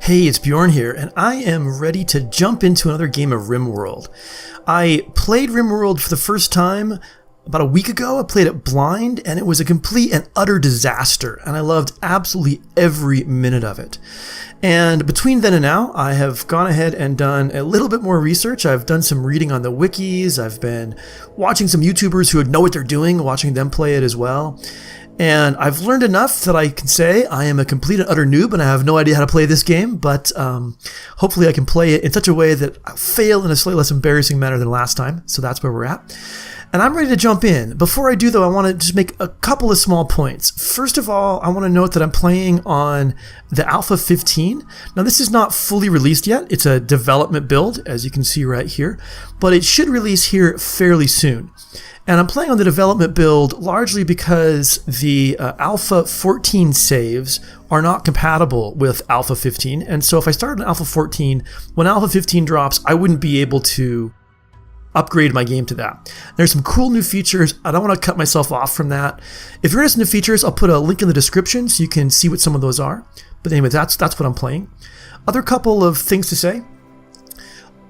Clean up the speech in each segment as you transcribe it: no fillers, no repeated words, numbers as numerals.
Hey, it's Bjorn here, and I am ready to jump into another game of RimWorld. I played RimWorld for the first time about a week ago. I played it blind, and it was a complete and utter disaster, and I loved absolutely every minute of it. And between then and now, I have gone ahead and done a little bit more research. I've done some reading on the wikis. I've been watching some YouTubers who know what they're doing, watching them play it as well. And I've learned enough that I can say I am a complete and utter noob and I have no idea how to play this game, but hopefully I can play it in such a way that I'll fail in a slightly less embarrassing manner than last time. So that's where we're at. And I'm ready to jump in. Before I do, though, I want to just make a couple of small points. First of all, I want to note that I'm playing on the Alpha 15. Now, this is not fully released yet. It's a development build, as you can see right here, but it should release here fairly soon. And I'm playing on the development build largely because the Alpha 14 saves are not compatible with Alpha 15. And so if I started on Alpha 14, when Alpha 15 drops, I wouldn't be able to upgrade my game to that. There's some cool new features. I don't want to cut myself off from that. If you're interested in the features, I'll put a link in the description so you can see what some of those are. But anyway, that's what I'm playing. Other couple of things to say.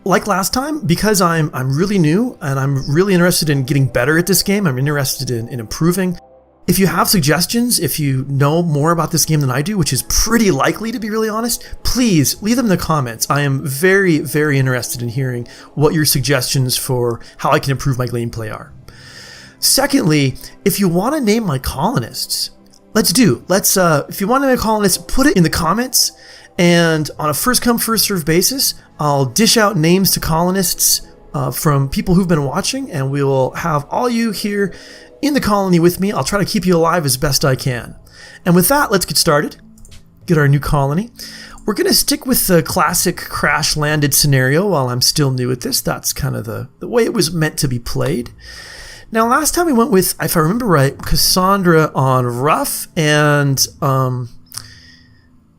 Like last time, because I'm really new and I'm really interested in getting better at this game, I'm interested in improving. If you have suggestions, if you know more about this game than I do, which is pretty likely to be really honest, please leave them in the comments. I am very, very interested in hearing what your suggestions for how I can improve my gameplay are. Secondly, if you want to name my colonists, if you want to name a colonist, put it in the comments. And on a first-come, first-served basis, I'll dish out names to colonists from people who've been watching, and we will have all you here in the colony with me. I'll try to keep you alive as best I can. And with that, let's get started. Get our new colony. We're going to stick with the classic crash-landed scenario while I'm still new at this. That's kind of the way it was meant to be played. Now, last time we went with, if I remember right, Cassandra on rough, and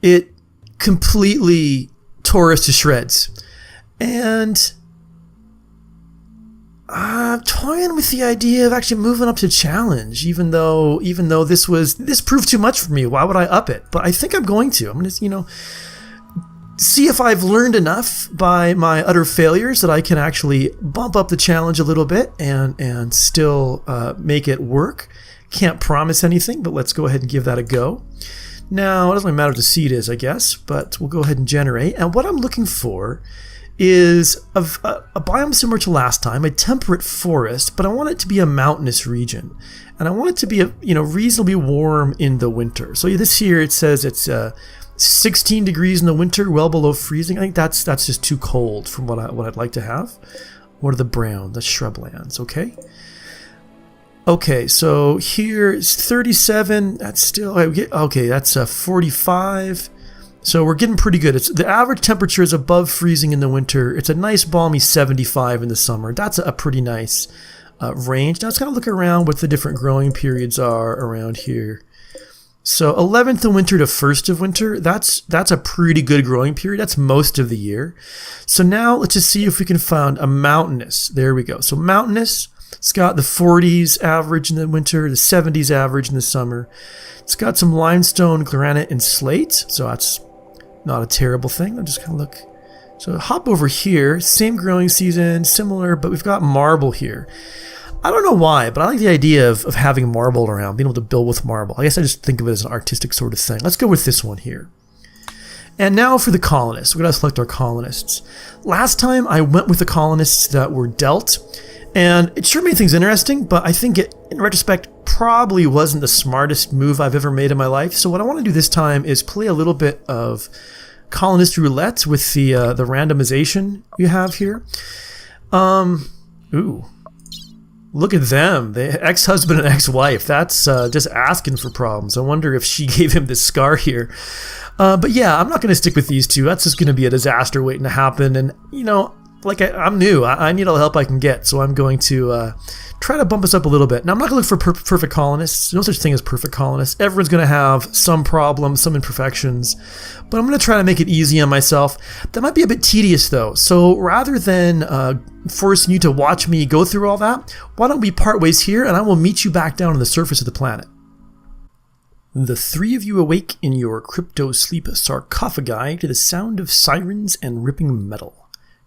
it completely tore us to shreds. And I'm toying with the idea of actually moving up to challenge, even though this proved too much for me. Why would I up it? But I think I'm going to. I'm going to, see if I've learned enough by my utter failures that I can actually bump up the challenge a little bit and still make it work. Can't promise anything, but let's go ahead and give that a go. Now, it doesn't really matter what the seed is, I guess, but we'll go ahead and generate. And what I'm looking for is a biome similar to last time, a temperate forest, but I want it to be a mountainous region. And I want it to be reasonably warm in the winter. So this here, it says it's 16 degrees in the winter, well below freezing. I think that's just too cold from what I'd like to have. What are the brown? The shrublands, okay? Okay, so here it's 37. That's still okay. That's 45. So we're getting pretty good. The average temperature is above freezing in the winter. It's a nice balmy 75 in the summer. That's a pretty nice range. Now let's kind of look around what the different growing periods are around here. So 11th of winter to 1st of winter. That's a pretty good growing period. That's most of the year. So now let's just see if we can find a mountainous. There we go. So mountainous. It's got the 40s average in the winter, the 70s average in the summer. It's got some limestone, granite, and slate, so that's not a terrible thing. I'll just kind of look. So hop over here, same growing season, similar, but we've got marble here. I don't know why, but I like the idea of having marble around, being able to build with marble. I guess I just think of it as an artistic sort of thing. Let's go with this one here. And now for the colonists. We're going to select our colonists. Last time I went with the colonists that were dealt. And it sure made things interesting, but I think it, in retrospect, probably wasn't the smartest move I've ever made in my life. So what I want to do this time is play a little bit of colonist roulette with the randomization you have here. Ooh, look at them. The ex-husband and ex-wife. That's just asking for problems. I wonder if she gave him this scar here. But yeah, I'm not going to stick with these two. That's just going to be a disaster waiting to happen. And, I'm new. I need all the help I can get, so I'm going to try to bump us up a little bit. Now, I'm not going to look for perfect colonists. No such thing as perfect colonists. Everyone's going to have some problems, some imperfections, but I'm going to try to make it easy on myself. That might be a bit tedious, though, so rather than forcing you to watch me go through all that, why don't we part ways here, and I will meet you back down on the surface of the planet. The three of you awake in your crypto-sleep sarcophagi to the sound of sirens and ripping metal.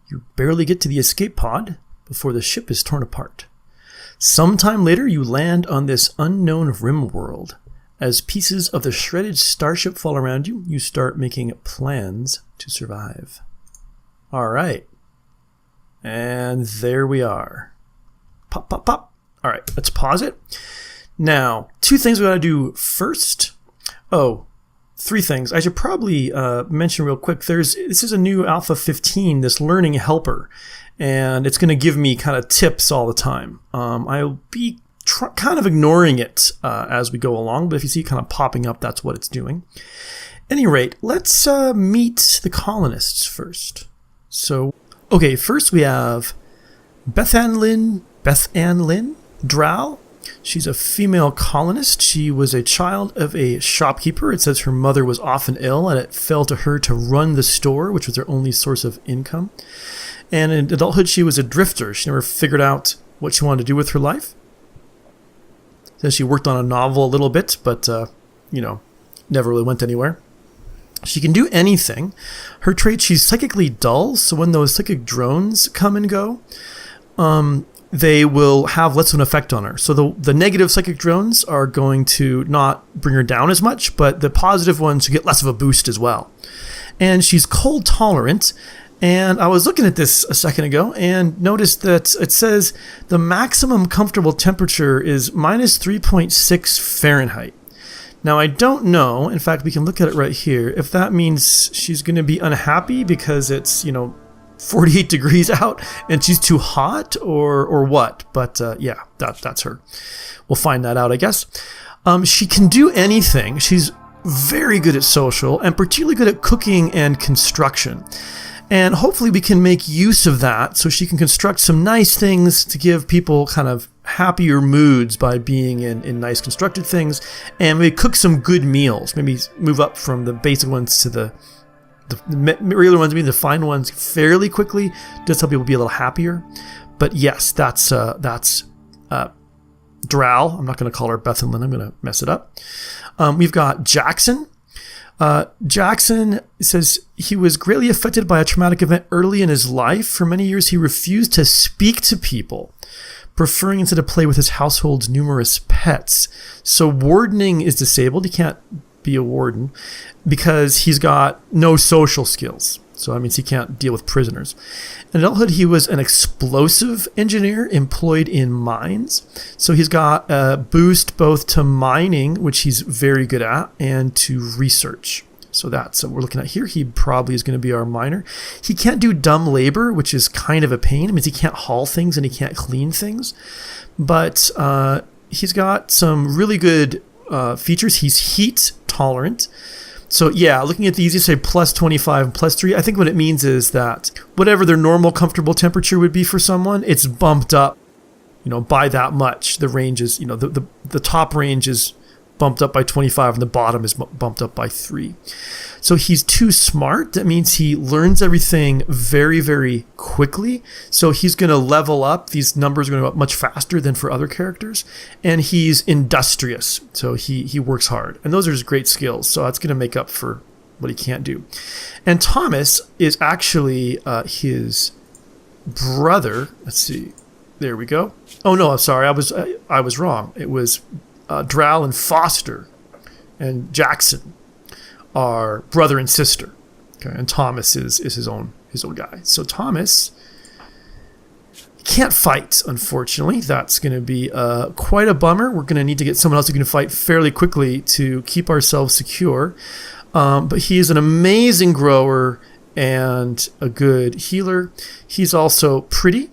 You barely get to the escape pod before the ship is torn apart. Sometime later, you land on this unknown RimWorld. As pieces of the shredded starship fall around you, you start making plans to survive. All right. And there we are. Pop, pop, pop. All right, let's pause it. Now, two things we got to do first. Oh, three things. I should probably mention real quick. This is a new Alpha 15, this learning helper, and it's going to give me kind of tips all the time. I'll be kind of ignoring it as we go along, but if you see it kind of popping up, that's what it's doing. At any rate, let's meet the colonists first. So, okay, first we have Beth Ann Lynn Drow. She's a female colonist. She was a child of a shopkeeper. It says her mother was often ill, and it fell to her to run the store, which was her only source of income. And in adulthood, she was a drifter. She never figured out what she wanted to do with her life. Then she worked on a novel a little bit, but, never really went anywhere. She can do anything. Her trait, she's psychically dull, so when those psychic drones come and go, they will have less of an effect on her. So the negative psychic drones are going to not bring her down as much, but the positive ones will get less of a boost as well. And she's cold tolerant. And I was looking at this a second ago and noticed that it says the maximum comfortable temperature is minus 3.6 Fahrenheit. Now, I don't know, in fact, we can look at it right here, if that means she's going to be unhappy because it's, 48 degrees out and she's too hot or what. But yeah, that's her. We'll find that out, I guess. She can do anything. She's very good at social and particularly good at cooking and construction. And hopefully we can make use of that so she can construct some nice things to give people kind of happier moods by being in nice constructed things. And maybe cook some good meals. Maybe move up from the basic ones to the regular ones, the fine ones fairly quickly. Just help people be a little happier. But yes, that's Drow. I'm not going to call her Beth and Lynn. I'm going to mess it up. We've got Jackson. Jackson says he was greatly affected by a traumatic event early in his life. For many years, he refused to speak to people, preferring instead to play with his household's numerous pets. So wardening is disabled. He can't be a warden because he's got no social skills. So that means he can't deal with prisoners. In adulthood, he was an explosive engineer employed in mines. So he's got a boost both to mining, which he's very good at, and to research. So that's what we're looking at here. He probably is going to be our miner. He can't do dumb labor, which is kind of a pain. It means he can't haul things and he can't clean things. But he's got some really good features. He's heat tolerant. So yeah, looking at these, you say plus 25 and plus 3. I think what it means is that whatever their normal comfortable temperature would be for someone, it's bumped up, by that much. The range is, the top range is bumped up by 25 and the bottom is bumped up by 3. So he's too smart. That means he learns everything very, very quickly. So he's going to level up. These numbers are going to go up much faster than for other characters. And he's industrious. So he works hard. And those are just great skills. So that's going to make up for what he can't do. And Thomas is actually his brother. Let's see. There we go. Oh, no, I'm sorry. I was wrong. It was Drow and Foster and Jackson are brother and sister. Okay, and Thomas is his own guy. So Thomas can't fight, unfortunately. That's going to be quite a bummer. We're going to need to get someone else who can fight fairly quickly to keep ourselves secure. But he is an amazing grower and a good healer. He's also pretty,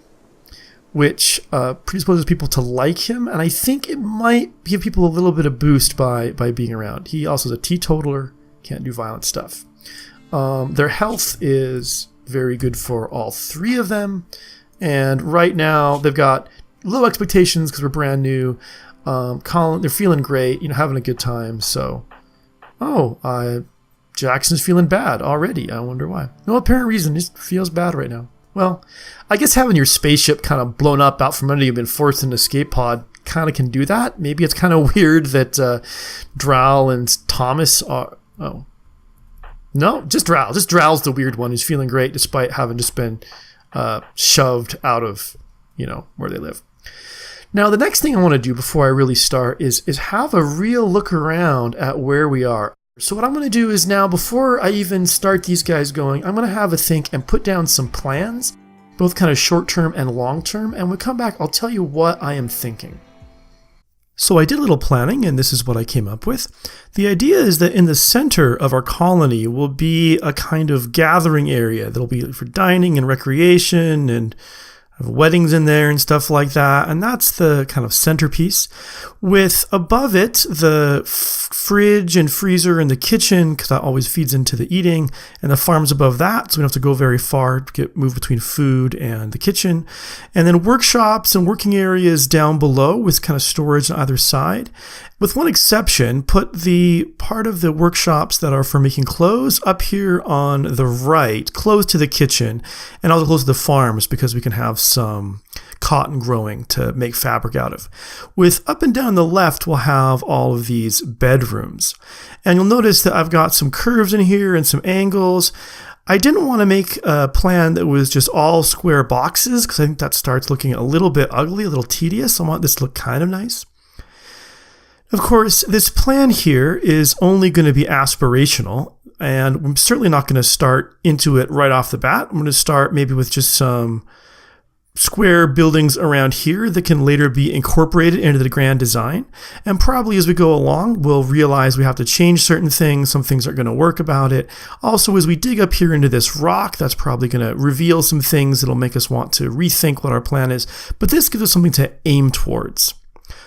which predisposes people to like him, and I think it might give people a little bit of boost by being around. He also is a teetotaler, can't do violent stuff. Their health is very good for all three of them, and right now they've got low expectations because we're brand new. They're feeling great, having a good time. So, Jackson's feeling bad already. I wonder why. No apparent reason, just feels bad right now. Well, I guess having your spaceship kind of blown up out from under you and been forced in an escape pod kind of can do that. Maybe it's kind of weird that Drow and Thomas are... Oh. No, just Drow. Just Drow's the weird one who's feeling great despite having just been shoved out of, where they live. Now, the next thing I want to do before I really start is have a real look around at where we are. So what I'm going to do is now, before I even start these guys going, I'm going to have a think and put down some plans, both kind of short-term and long-term, and when we come back, I'll tell you what I am thinking. So I did a little planning, and this is what I came up with. The idea is that in the center of our colony will be a kind of gathering area that'll be for dining and recreation and have weddings in there and stuff like that, and that's the kind of centerpiece. With above it the fridge and freezer and the kitchen, because that always feeds into the eating, and the farms above that, so we don't have to go very far to move between food and the kitchen. And then workshops and working areas down below with kind of storage on either side. With one exception, put the part of the workshops that are for making clothes up here on the right, close to the kitchen, and also close to the farms because we can have some cotton growing to make fabric out of. With up and down the left, we'll have all of these bedrooms. And you'll notice that I've got some curves in here and some angles. I didn't want to make a plan that was just all square boxes because I think that starts looking a little bit ugly, a little tedious. I want this to look kind of nice. Of course, this plan here is only going to be aspirational, and I'm certainly not going to start into it right off the bat. I'm going to start maybe with just some square buildings around here that can later be incorporated into the grand design. And probably as we go along, we'll realize we have to change certain things. Some things aren't going to work about it. Also, as we dig up here into this rock, that's probably going to reveal some things that'll make us want to rethink what our plan is. But this gives us something to aim towards.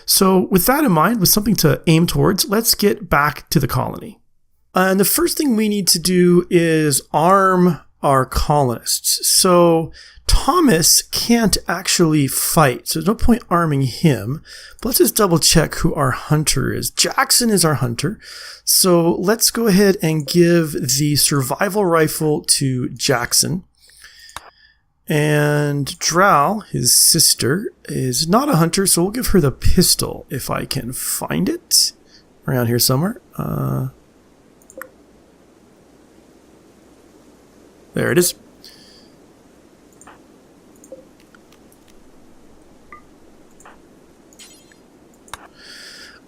So with that in mind, with something to aim towards, let's get back to the colony. And the first thing we need to do is arm our colonists. So Thomas can't actually fight, so there's no point arming him. But let's just double check who our hunter is. Jackson is our hunter. So let's go ahead and give the survival rifle to Jackson. And Drow, his sister, is not a hunter, so we'll give her the pistol if I can find it around here somewhere. There it is.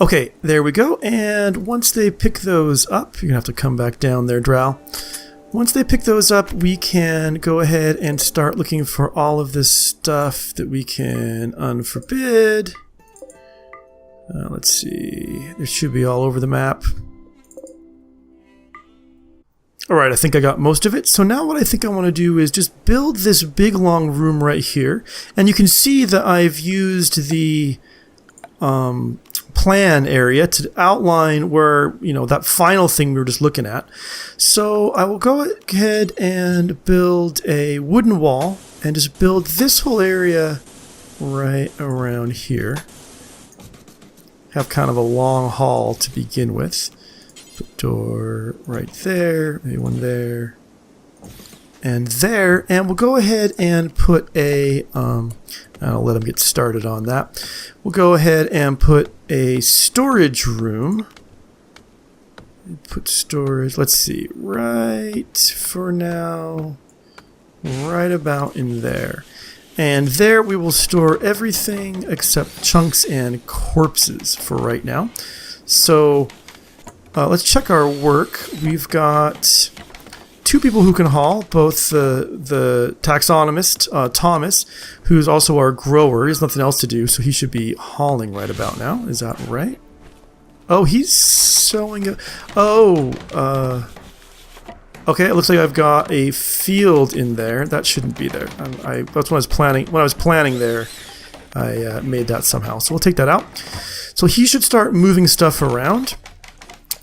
Okay, there we go. And once they pick those up, you're going to have to come back down there, Drow. Once they pick those up, we can go ahead and start looking for all of this stuff that we can unforbid. Let's see. There should be all over the map. Alright, I think I got most of it. So now what I think I want to do is just build this big long room right here. And you can see that I've used the plan area to outline where, that final thing we were just looking at. So I will go ahead and build a wooden wall and just build this whole area right around here. Have kind of a long hall to begin with. Put door right there, maybe one there, and there, and we'll go ahead and put a, I'll let them get started on that. We'll go ahead and put a storage room. Put storage, let's see, right for now, right about in there. And there we will store everything except chunks and corpses for right now. So let's check our work. We've got two people who can haul, both the taxonomist, Thomas, who's also our grower. He has nothing else to do, so he should be hauling right about now. Is that right? Oh, he's sewing it. Oh, okay, it looks like I've got a field in there. That shouldn't be there. That's when I was planning. When I was planning there, I made that somehow. So we'll take that out. So he should start moving stuff around.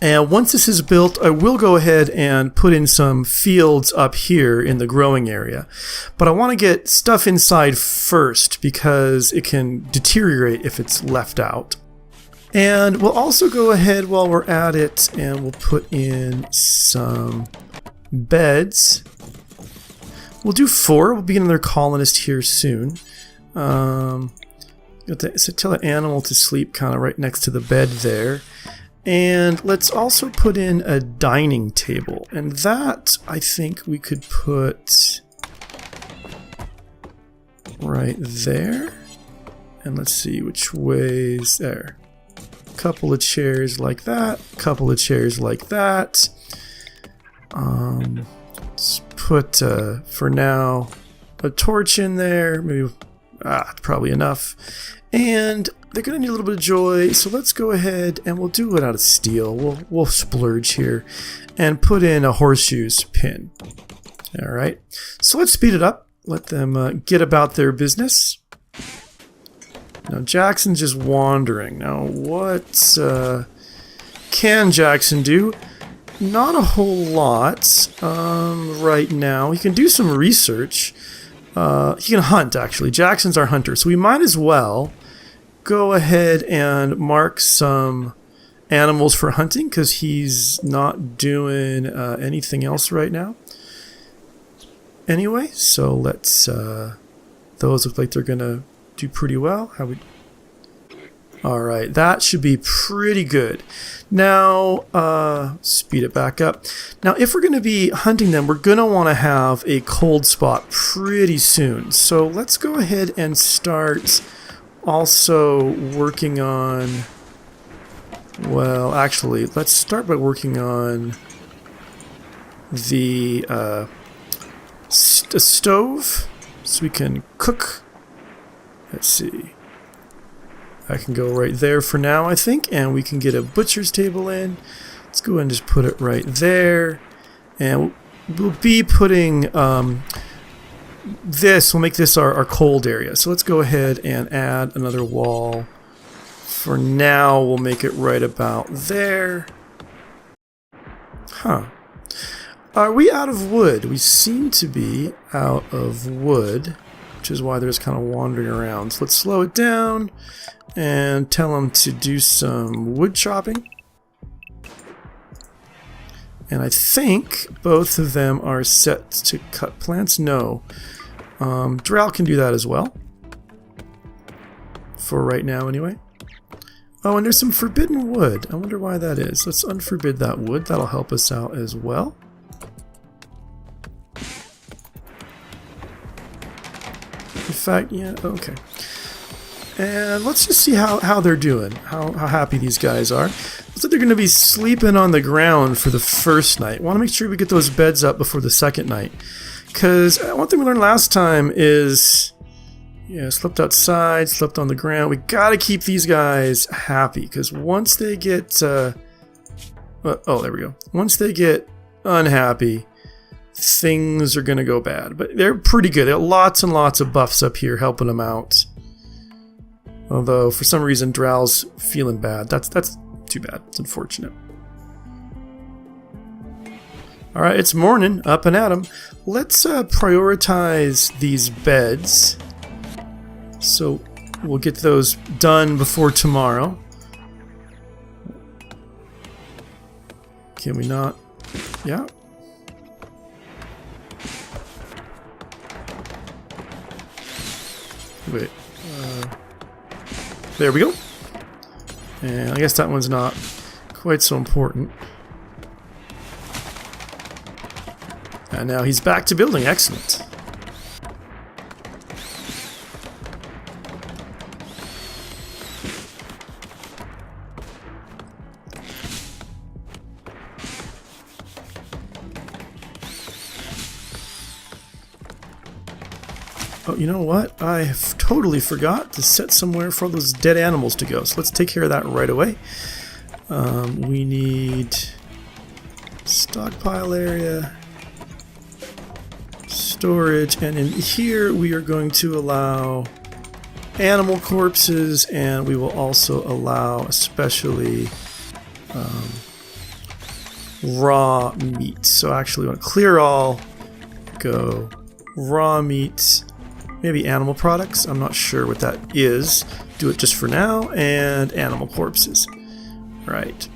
And once this is built, I will go ahead and put in some fields up here in the growing area. But I want to get stuff inside first because it can deteriorate if it's left out. And we'll also go ahead while we're at it and we'll put in some beds. We'll do 4. We'll be another colonist here soon. Gonna So tell an animal to sleep kind of right next to the bed there. And let's also put in a dining table. And that, I think we could put right there. And let's see which ways there. Couple of chairs like that. Couple of chairs like that. Let's put, for now, a torch in there. Maybe, probably enough. And they're going to need a little bit of joy, so let's go ahead and we'll do it out of steel. We'll splurge here and put in a horseshoes pin. Alright, so let's speed it up. Let them get about their business. Now Jackson's just wandering. Now what can Jackson do? Not a whole lot right now. He can do some research. He can hunt, actually. Jackson's our hunter, so we might as well go ahead and mark some animals for hunting because he's not doing anything else right now. Anyway, so let's... those look like they're going to do pretty well. Alright, that should be pretty good. Now, speed it back up. Now, if we're going to be hunting them, we're going to want to have a cold spot pretty soon. So let's go ahead and start also working on... Well, actually, let's start by working on the stove so we can cook. Let's see. I can go right there for now, I think, and we can get a butcher's table in. Let's go ahead and just put it right there. And we'll be putting this, we'll make this our cold area. So let's go ahead and add another wall. For now, we'll make it right about there. Huh. Are we out of wood? We seem to be out of wood, which is why they're just kind of wandering around. So let's slow it down and tell them to do some wood chopping. And I think both of them are set to cut plants. No. Drow can do that as well. For right now, anyway. Oh, and there's some forbidden wood. I wonder why that is. Let's unforbid that wood. That'll help us out as well. In fact, yeah, okay. And let's just see how they're doing, how happy these guys are. Looks like they're going to be sleeping on the ground for the first night. Want to make sure we get those beds up before the second night. Because one thing we learned last time is, yeah, slept outside, slept on the ground. We got to keep these guys happy. Because once they get, oh, there we go. Once they get unhappy, things are going to go bad. But they're pretty good. They got lots and lots of buffs up here helping them out. Although, for some reason, Drow's feeling bad. That's too bad. It's unfortunate. Alright, it's morning. Up and at 'em. Let's prioritize these beds. So, we'll get those done before tomorrow. Can we not? Yeah. Wait. There we go. And I guess that one's not quite so important. And now he's back to building. Excellent. Oh, you know what? I have totally forgot to set somewhere for all those dead animals to go. So let's take care of that right away. We need stockpile area, storage, and in here we are going to allow animal corpses, and we will also allow especially raw meat. So actually we want to clear all, go raw meat, maybe animal products, I'm not sure what that is. Do it just for now, and animal corpses. Right.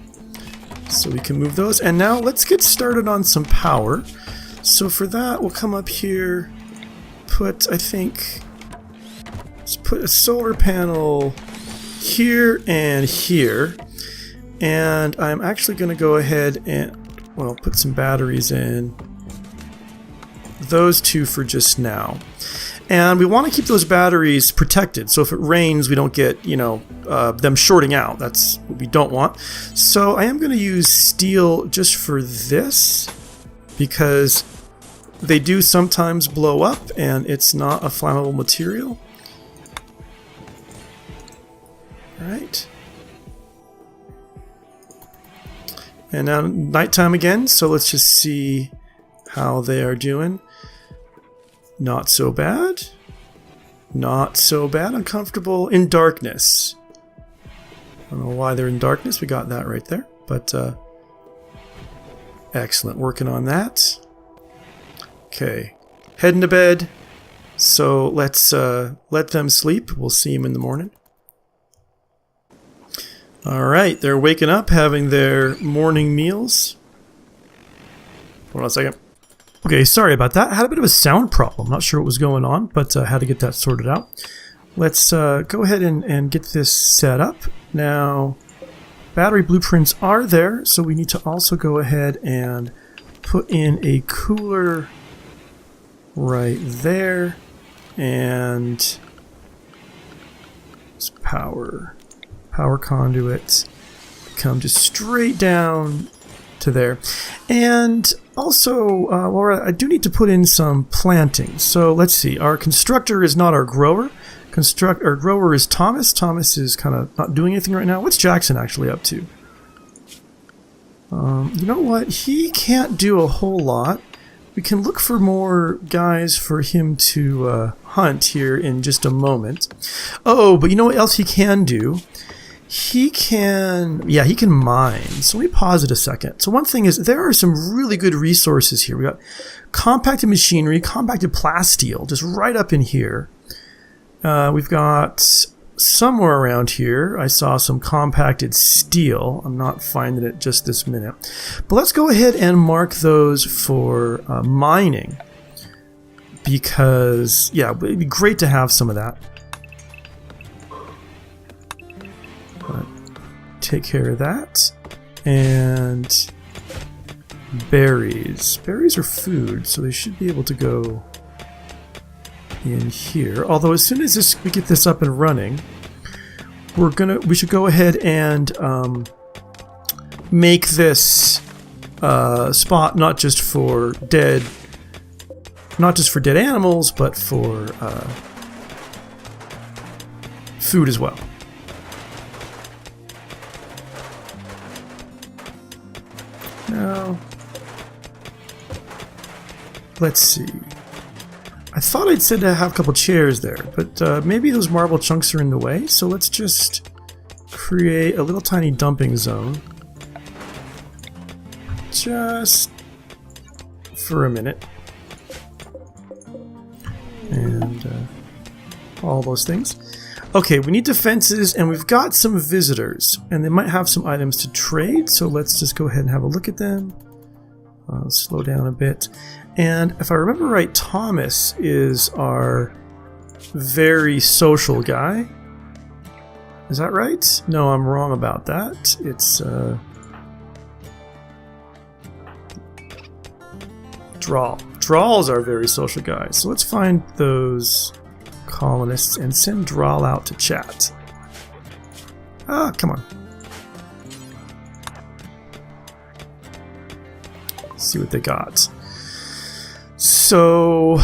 So we can move those, and now let's get started on some power. So for that, we'll come up here, put, I think, Let's put a solar panel here and here. And I'm actually going to go ahead and, well, put some batteries in. Those two for just now. And we want to keep those batteries protected. So if it rains, we don't get, them shorting out. That's what we don't want. So I am going to use steel just for this, because they do sometimes blow up and it's not a flammable material. All right. And now nighttime again, so let's just see how they are doing. Not so bad. Not so bad. Uncomfortable in darkness. I don't know why they're in darkness. We got that right there. But excellent. Working on that. Okay. Heading to bed. So let's let them sleep. We'll see them in the morning. Alright, they're waking up, having their morning meals. Hold on a second. Okay, sorry about that. I had a bit of a sound problem. Not sure what was going on, but had to get that sorted out. Let's go ahead and get this set up. Now, battery blueprints are there, so we need to also go ahead and put in a cooler right there. And let's power conduit come just straight down to there. And also, I do need to put in some planting. So let's see. Our constructor is not our grower. Our grower is Thomas. Thomas is kind of not doing anything right now. What's Jackson actually up to? You know what? He can't do a whole lot. We can look for more guys for him to hunt here in just a moment. Oh, but you know what else he can do? He can mine. So let me pause it a second. So one thing is, there are some really good resources here. We got compacted machinery, compacted plasteel, just right up in here. We've got somewhere around here, I saw some compacted steel. I'm not finding it just this minute. But let's go ahead and mark those for mining. Because, yeah, it'd be great to have some of that. Take care of that. And berries. Berries are food, so they should be able to go in here. Although as soon as we get this up and running, we should go ahead and make this spot not just for dead animals, but for food as well. Now, let's see. I thought I'd said to have a couple chairs there, but maybe those marble chunks are in the way, so let's just create a little tiny dumping zone. Just for a minute. And all those things. Okay, we need defenses, and we've got some visitors, and they might have some items to trade, so let's just go ahead and have a look at them. Slow down a bit. And if I remember right, Thomas is our very social guy. Is that right? No, I'm wrong about that. It's Drawl. Drawls are very social guys. So let's find those colonists and send Drawl out to chat. Ah, come on. Let's see what they got. So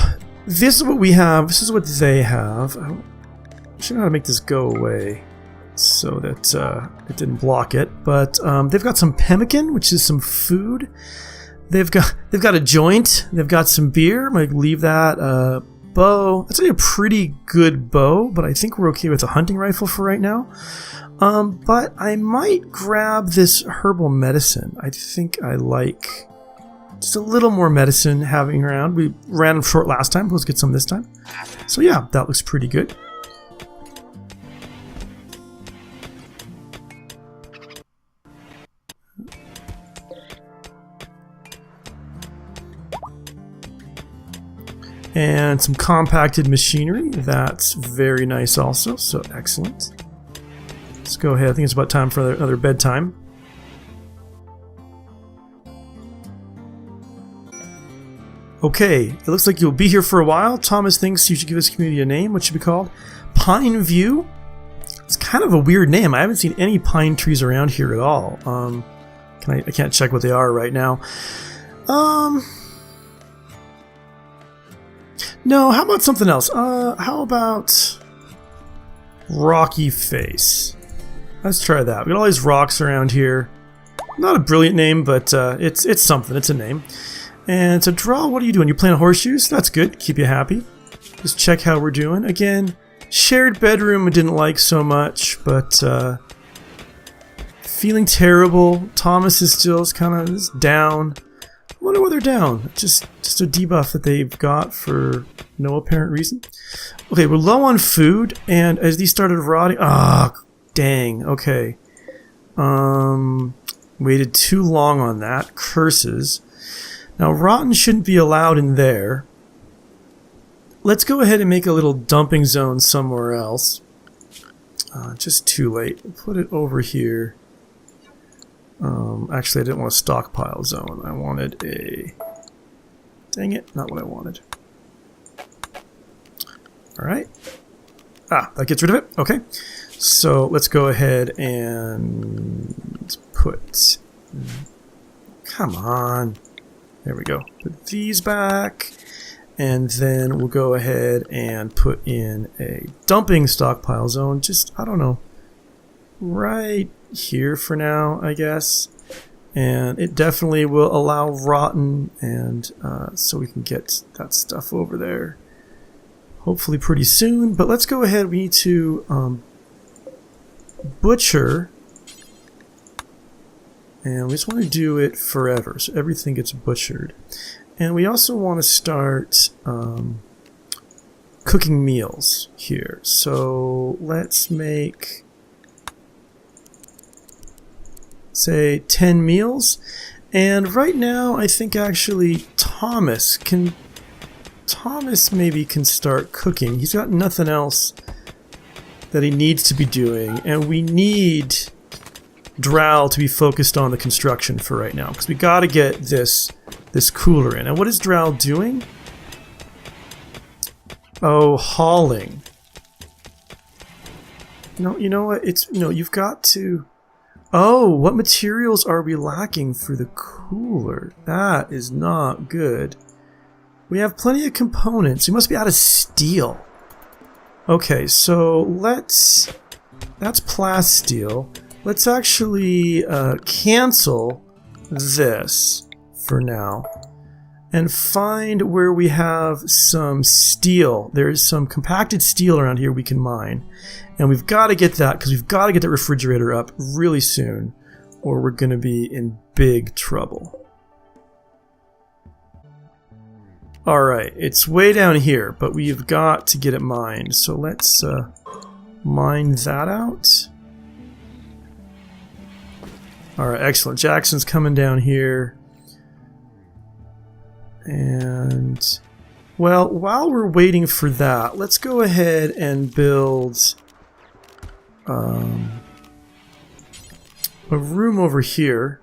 this is what we have. This is what they have. I should know how to make this go away so that it didn't block it. But they've got some pemmican, which is some food. They've got a joint. They've got some beer. I'm gonna leave that. Bow. That's actually a pretty good bow, but I think we're okay with a hunting rifle for right now. But I might grab this herbal medicine. I think I like just a little more medicine having around. We ran short last time, but let's get some this time. So yeah, that looks pretty good. And some compacted machinery. That's very nice also, so excellent. Let's go ahead. I think it's about time for another bedtime. Okay, it looks like you'll be here for a while. Thomas thinks you should give this community a name. What should it be called? Pine View? It's kind of a weird name. I haven't seen any pine trees around here at all. I can't check what they are right now. No, how about something else? How about Rocky Face? Let's try that. We got all these rocks around here. Not a brilliant name, but it's something. It's a name. And to draw, what are you doing? You're playing horseshoes? That's good. Keep you happy. Just check how we're doing. Again, shared bedroom I didn't like so much, but feeling terrible. Thomas is still kind of down. I wonder why they're down. Just a debuff that they've got for no apparent reason. Okay, we're low on food, and as these started rotting... Ah, dang. Okay. Waited too long on that. Curses. Now, rotten shouldn't be allowed in there. Let's go ahead and make a little dumping zone somewhere else. Just too late. Put it over here. Actually, I didn't want a stockpile zone. I wanted a... Dang it, not what I wanted. Alright. Ah, that gets rid of it. Okay. So, let's go ahead and put... Come on. There we go. Put these back. And then we'll go ahead and put in a dumping stockpile zone. Just, I don't know, right here for now, I guess. And it definitely will allow rotten, and so we can get that stuff over there hopefully pretty soon. But let's go ahead. We need to butcher, and we just want to do it forever, so everything gets butchered. And we also want to start cooking meals here. So let's make, say, 10 meals. And right now, I think actually Thomas maybe can start cooking. He's got nothing else that he needs to be doing. And we need Drow to be focused on the construction for right now, because we got to get this cooler in. And what is Drow doing? Oh, hauling. No, you know what? It's, you've got to... Oh, what materials are we lacking for the cooler? That is not good. We have plenty of components. We must be out of steel. Okay, so let's... That's plasteel. Let's actually cancel this for now and find where we have some steel. There is some compacted steel around here we can mine, and we've got to get that, because we've got to get the refrigerator up really soon, or we're going to be in big trouble. Alright, it's way down here, but we've got to get it mined, so let's mine that out. Alright, excellent. Jackson's coming down here. And, well, while we're waiting for that, let's go ahead and build a room over here,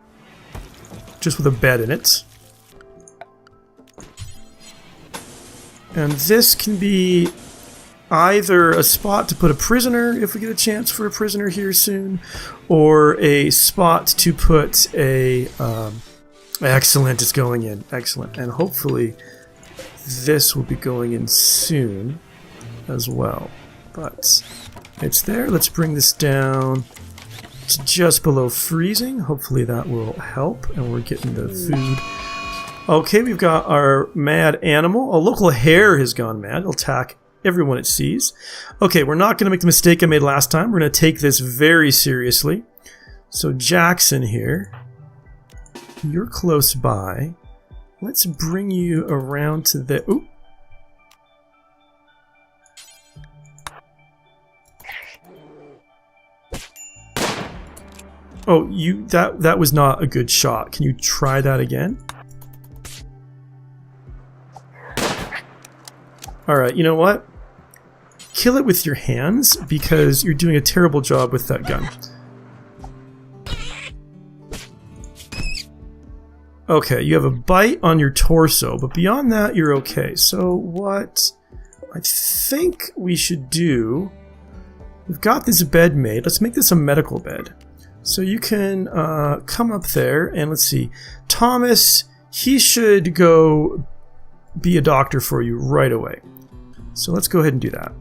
just with a bed in it. And this can be either a spot to put a prisoner, if we get a chance for a prisoner here soon, or a spot to put a... excellent, it's going in. Excellent. And hopefully this will be going in soon as well. But it's there. Let's bring this down to just below freezing. Hopefully that will help, and we're getting the food. Okay, we've got our mad animal. A local hare has gone mad. It'll attack everyone it sees. Okay, we're not going to make the mistake I made last time. We're going to take this very seriously. So Jackson here, you're close by. Let's bring you around to the... Ooh. Oh, that was not a good shot. Can you try that again? Alright, you know what? Kill it with your hands, because you're doing a terrible job with that gun. Okay, you have a bite on your torso, but beyond that, you're okay. So what I think we should do... We've got this bed made. Let's make this a medical bed. So you can come up there, and let's see. Thomas, he should go be a doctor for you right away. So let's go ahead and do that.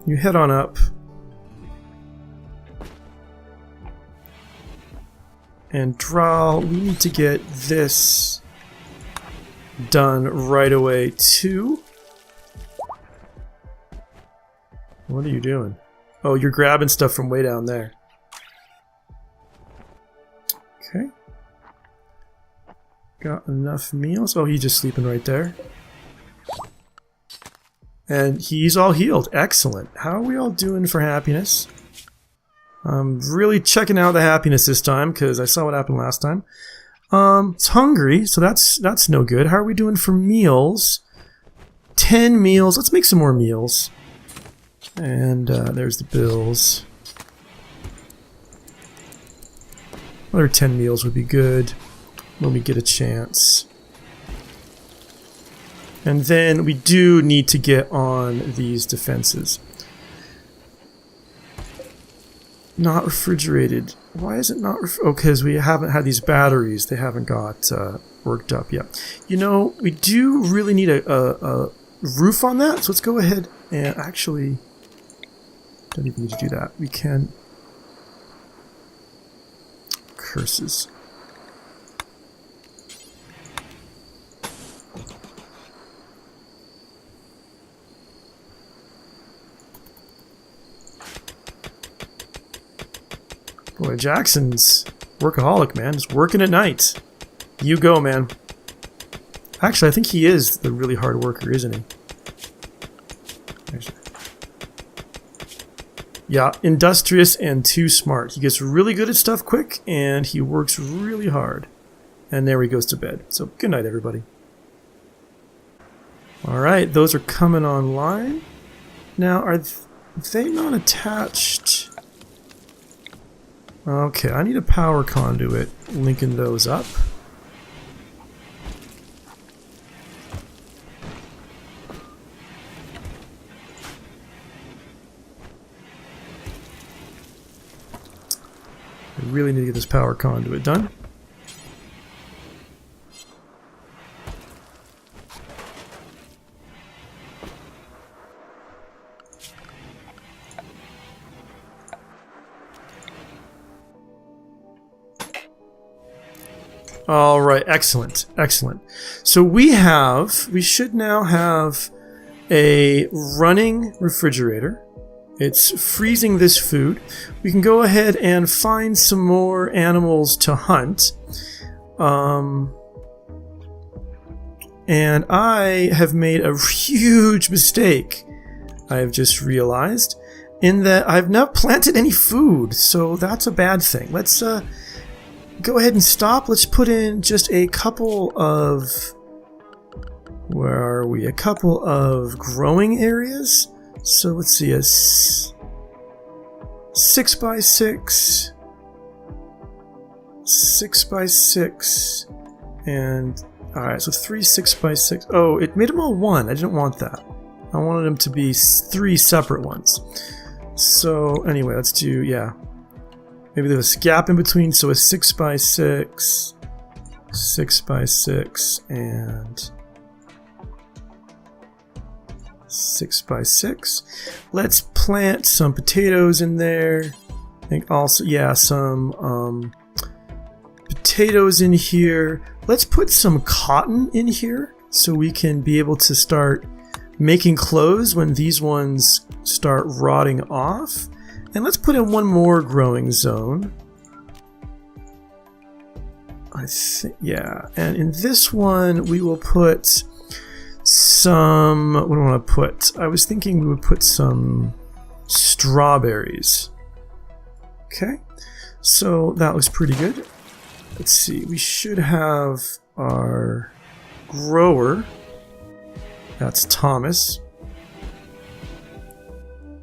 You head on up. And Dral, we need to get this done right away too. What are you doing? Oh, you're grabbing stuff from way down there. Okay. Got enough meals. Oh, he's just sleeping right there. And he's all healed. Excellent. How are we all doing for happiness? I'm really checking out the happiness this time, because I saw what happened last time. It's hungry, so that's no good. How are we doing for meals? 10 meals. Let's make some more meals. And there's the bills. Another 10 meals would be good when we get a chance. And then we do need to get on these defenses. Not refrigerated. Why is it not oh, because we haven't had these batteries. They haven't got worked up yet. You know, we do really need a roof on that, so let's go ahead and actually... Don't even need to do that. We can... Curses. Boy, Jackson's workaholic, man. Just working at night. You go, man. Actually, I think he is the really hard worker, isn't he? Yeah, industrious and too smart. He gets really good at stuff quick, and he works really hard. And there he goes to bed. So, good night, everybody. Alright, those are coming online. Now, are they not attached? Okay, I need a power conduit linking those up. I really need to get this power conduit done. All right, excellent, excellent. So we should now have a running refrigerator. It's freezing this food. We can go ahead and find some more animals to hunt. And I have made a huge mistake, I have just realized, in that I've not planted any food, so that's a bad thing. Let's go ahead and stop. Let's put in just a couple of... Where are we? A couple of growing areas. So let's see, a 6x6, 6x6, and alright, so 3 6x6. Oh, it made them all one. I didn't want that. I wanted them to be 3 separate ones. So anyway, let's do, yeah. Maybe there's a gap in between, so a 6x6, 6x6, and 6x6. Let's plant some potatoes in there. I think also, yeah, some potatoes in here. Let's put some cotton in here so we can be able to start making clothes when these ones start rotting off. And let's put in one more growing zone. I think, yeah. And in this one, we will put some, what do I want to put? I was thinking we would put some strawberries. Okay, so that looks pretty good. Let's see, we should have our grower That's Thomas.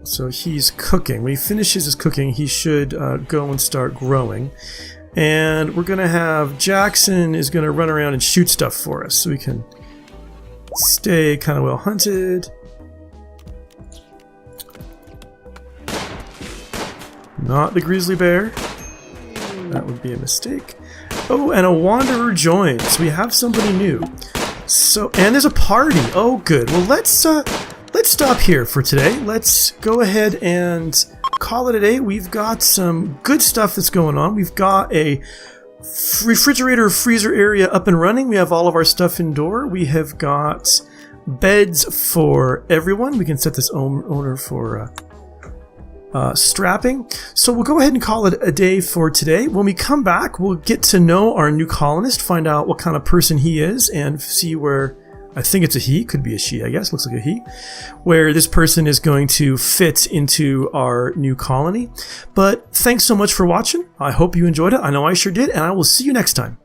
So he's cooking. When he finishes his cooking, he should go and start growing. And we're going to have Jackson is going to run around and shoot stuff for us so we can stay kind of well hunted. Not the grizzly bear. That would be a mistake. Oh, and a wanderer joins. We have somebody new. So, and there's a party. Oh, good. Well, let's stop here for today. Let's go ahead and call it a day. We've got some good stuff that's going on. We've got a refrigerator freezer area up and running. We have all of our stuff indoor. We have got beds for everyone. We can set this owner for strapping. So we'll go ahead and call it a day for today. When we come back, we'll get to know our new colonist, find out what kind of person he is, and see where, I think it's a he, could be a she, I guess, looks like a he, where this person is going to fit into our new colony. But thanks so much for watching. I hope you enjoyed it. I know I sure did, and I will see you next time.